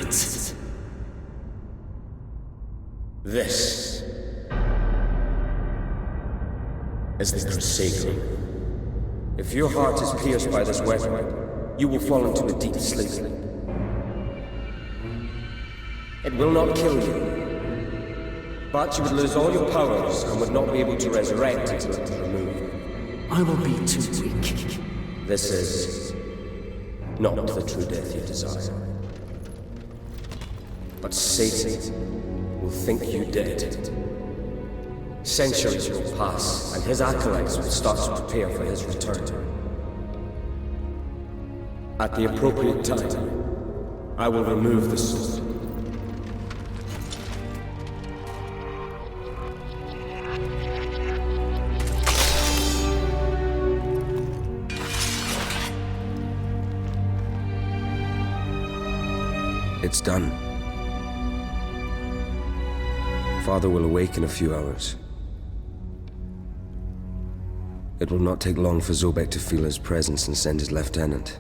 night. This is the Crusade. If your heart is pierced by this weapon, you will fall into a deep sleep. It will not kill you, but you would lose all your powers and would not be able to resurrect until it is removed. I will be too weak. This is not the true death you desire. But Satan will think you dead. Centuries will pass, and his acolytes will start to prepare for his return. At the appropriate time, I will remove the sword. It's done. Father will awake in a few hours. It will not take long for Zobek to feel his presence and send his lieutenant.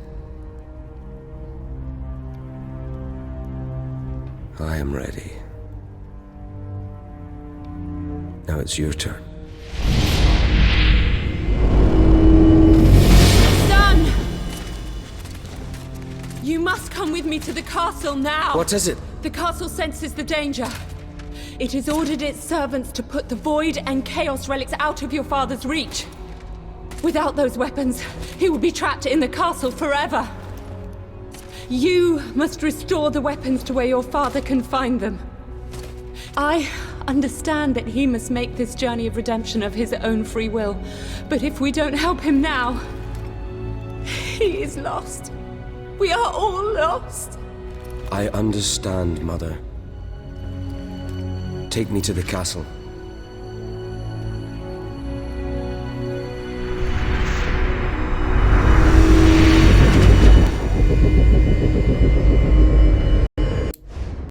I am ready. Now it's your turn. Son! You must come with me to the castle now! What is it? The castle senses the danger. It has ordered its servants to put the Void and Chaos relics out of your father's reach. Without those weapons, he will be trapped in the castle forever. You must restore the weapons to where your father can find them. I understand that he must make this journey of redemption of his own free will, but if we don't help him now, he is lost. We are all lost. I understand, Mother. Take me to the castle.